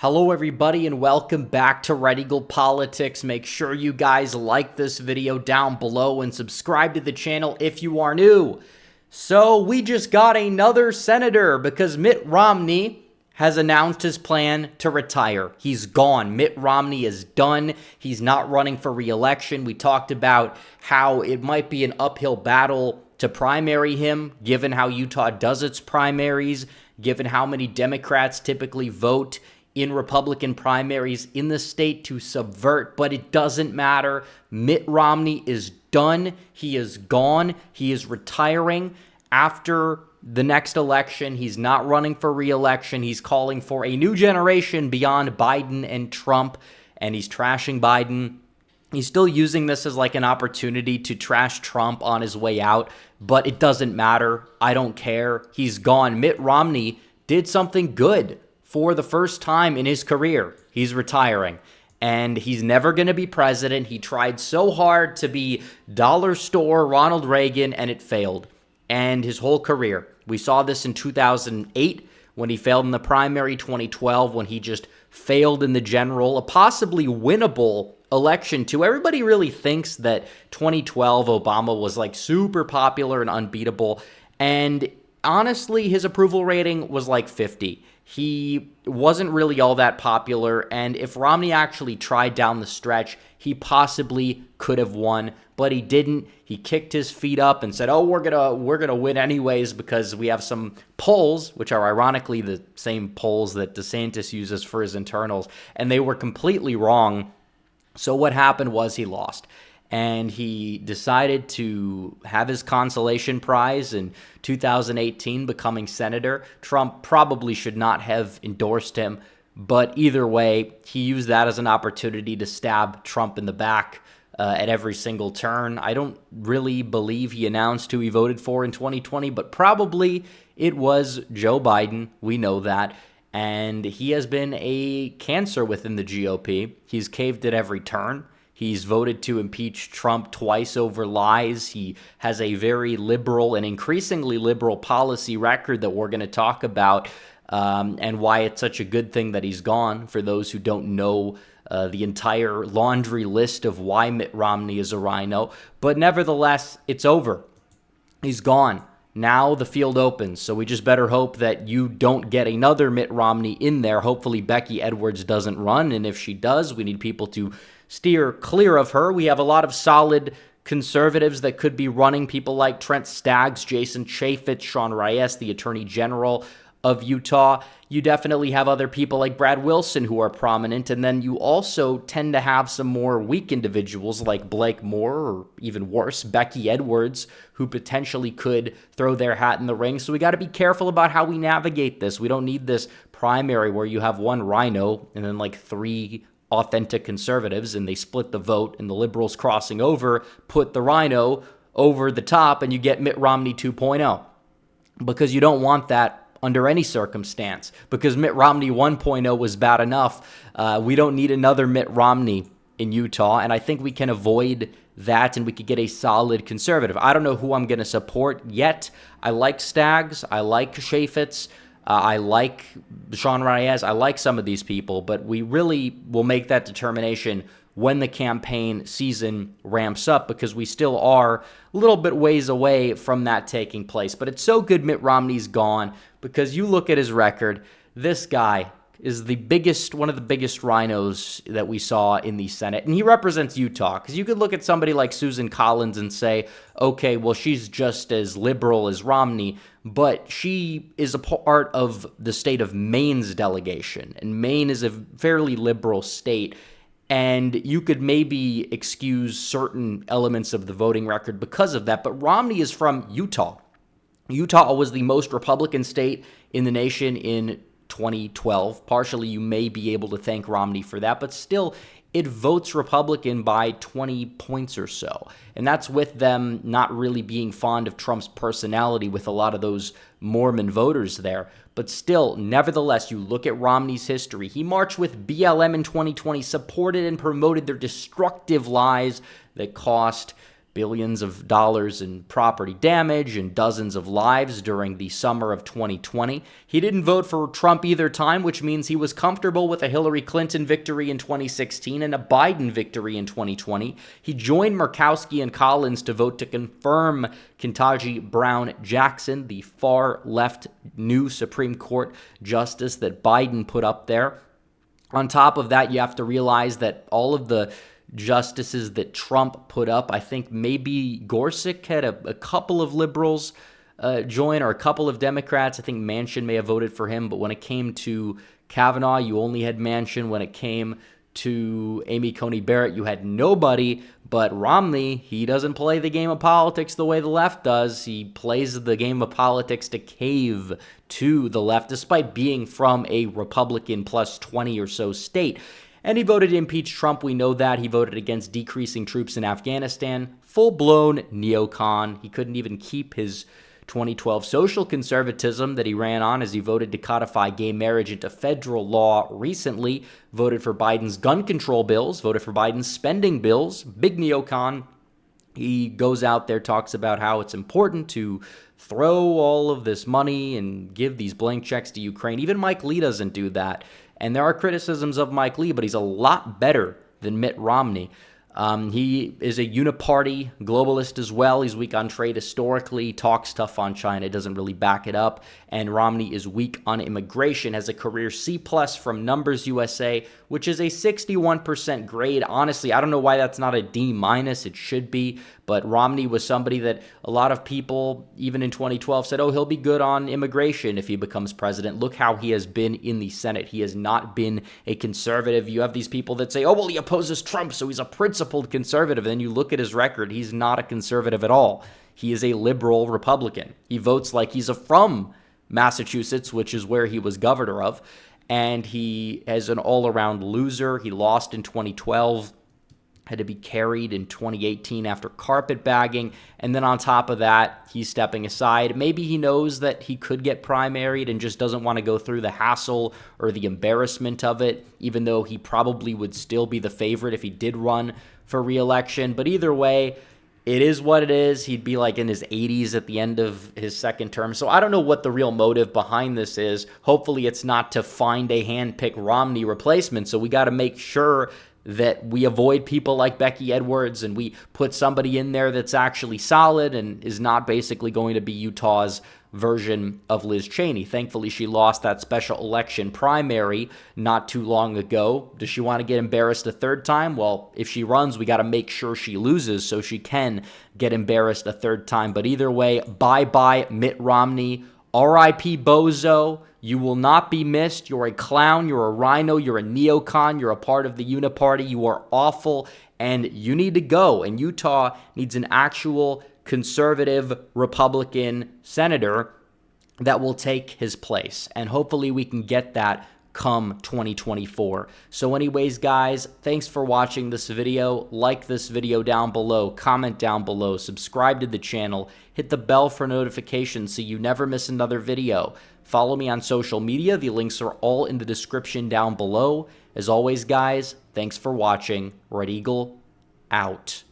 Hello everybody and welcome back to Red Eagle Politics. Make sure you guys like this video down below and subscribe to the channel if you are new. So we just got another senator because Mitt Romney has announced his plan to retire. He's gone. Mitt Romney is done. He's not running for re-election. We talked about how it might be an uphill battle to primary him, given how Utah does its primaries, given how many Democrats typically vote in Republican primaries in the state to subvert, but it doesn't matter. Mitt Romney is done. He is gone. He is retiring after the next election. He's not running for re-election. He's calling for a new generation beyond Biden and Trump, and he's trashing Biden. He's still using this as like an opportunity to trash Trump on his way out, but it doesn't matter. I don't care. He's gone. Mitt Romney did something good. For the first time in his career, he's retiring, and he's never going to be president. He tried so hard to be dollar store Ronald Reagan, and it failed. And his whole career. We saw this in 2008 when he failed in the primary, 2012 when he just failed in the general, a possibly winnable election too. Everybody really thinks that 2012 Obama was like super popular and unbeatable, and honestly, his approval rating was like 50. He wasn't really all that popular, and if Romney actually tried down the stretch, he possibly could have won, but he didn't. He kicked his feet up and said, "Oh, we're gonna win anyways because we have some polls," which are ironically the same polls that DeSantis uses for his internals, and they were completely wrong. So what happened was he lost. And he decided to have his consolation prize in 2018, becoming senator. Trump probably should not have endorsed him, but either way, he used that as an opportunity to stab Trump in the back at every single turn. I don't really believe he announced who he voted for in 2020, but probably it was Joe Biden. We know that. And he has been a cancer within the GOP. He's caved at every turn. He's voted to impeach Trump twice over lies. He has a very liberal and increasingly liberal policy record that we're going to talk about, and why it's such a good thing that he's gone. For those who don't know the entire laundry list of why Mitt Romney is a RINO. But nevertheless, it's over. He's gone. Now the field opens, so we just better hope that you don't get another Mitt Romney in there. Hopefully Becky Edwards doesn't run, and if she does, we need people to steer clear of her. We have a lot of solid conservatives that could be running, people like Trent Staggs, Jason Chaffetz, Sean Reyes, the Attorney General of Utah. You definitely have other people like Brad Wilson who are prominent, and then you also tend to have some more weak individuals like Blake Moore, or even worse, Becky Edwards, who potentially could throw their hat in the ring. So we got to be careful about how we navigate this. We don't need this primary where you have one RINO and then like three authentic conservatives, and they split the vote, and the liberals crossing over put the RINO over the top, and you get Mitt Romney 2.0, because you don't want that under any circumstance, because Mitt Romney 1.0 was bad enough. We don't need another Mitt Romney in Utah, and I think we can avoid that, and we could get a solid conservative. I don't know who I'm going to support yet. I like Staggs. I like Chaffetz. I like Sean Reyes. I like some of these people, but we really will make that determination when the campaign season ramps up, because we still are a little bit ways away from that taking place. But it's so good Mitt Romney's gone, because you look at his record, this guy is one of the biggest RINOs that we saw in the Senate, and he represents Utah. Because you could look at somebody like Susan Collins and say, okay, well, she's just as liberal as Romney, but she is a part of the state of Maine's delegation, and Maine is a fairly liberal state, and you could maybe excuse certain elements of the voting record because of that, but Romney is from Utah. Utah was the most Republican state in the nation in 2012. Partially, you may be able to thank Romney for that, but still, it votes Republican by 20 points or so. And that's with them not really being fond of Trump's personality with a lot of those Mormon voters there. But still, nevertheless, you look at Romney's history. He marched with BLM in 2020, supported and promoted their destructive lies that cost billions of dollars in property damage and dozens of lives during the summer of 2020. He didn't vote for Trump either time, which means he was comfortable with a Hillary Clinton victory in 2016 and a Biden victory in 2020. He joined Murkowski and Collins to vote to confirm Ketanji Brown Jackson, the far-left new Supreme Court justice that Biden put up there. On top of that, you have to realize that all of the justices that Trump put up, I think maybe Gorsuch had a couple of liberals join, or a couple of Democrats. I think Manchin may have voted for him, but when it came to Kavanaugh, you only had Manchin. When it came to Amy Coney Barrett, you had nobody. But Romney, he doesn't play the game of politics the way the left does. He plays the game of politics to cave to the left, despite being from a Republican plus 20 or so state. And he voted to impeach Trump. We know that. He voted against decreasing troops in Afghanistan. Full-blown neocon. He couldn't even keep his 2012 social conservatism that he ran on, as he voted to codify gay marriage into federal law recently. Voted for Biden's gun control bills. Voted for Biden's spending bills. Big neocon. He goes out there, talks about how it's important to throw all of this money and give these blank checks to Ukraine. Even Mike Lee doesn't do that. And there are criticisms of Mike Lee, but he's a lot better than Mitt Romney. He is a uniparty globalist as well. He's weak on trade historically, talks tough on China, doesn't really back it up. And Romney is weak on immigration, has a career C+ from Numbers USA, which is a 61% grade. Honestly, I don't know why that's not a D-. It should be. But Romney was somebody that a lot of people, even in 2012, said, oh, he'll be good on immigration if he becomes president. Look how he has been in the Senate. He has not been a conservative. You have these people that say, oh, well, he opposes Trump, so he's a principled conservative. And then you look at his record. He's not a conservative at all. He is a liberal Republican. He votes like he's from Massachusetts, which is where he was governor of. And he is an all-around loser. He lost in 2012. Had to be carried in 2018 after carpetbagging. And then on top of that, he's stepping aside. Maybe he knows that he could get primaried and just doesn't want to go through the hassle or the embarrassment of it, even though he probably would still be the favorite if he did run for re-election. But either way, it is what it is. He'd be like in his 80s at the end of his second term. So I don't know what the real motive behind this is. Hopefully it's not to find a hand-picked Romney replacement. So we got to make sure that we avoid people like Becky Edwards and we put somebody in there that's actually solid and is not basically going to be Utah's version of Liz Cheney. Thankfully, she lost that special election primary not too long ago. Does she want to get embarrassed a third time? Well, if she runs, we got to make sure she loses so she can get embarrassed a third time. But either way, bye-bye Mitt Romney. R.I.P. Bozo. You will not be missed. You're a clown. You're a RINO. You're a neocon. You're a part of the uniparty. You are awful, and you need to go. And Utah needs an actual conservative Republican senator that will take his place. And hopefully we can get that come 2024. So anyways, guys, thanks for watching this video. Like this video down below, comment down below, subscribe to the channel, hit the bell for notifications so you never miss another video. Follow me on social media. The links are all in the description down below. As always, guys, thanks for watching. Red Eagle out.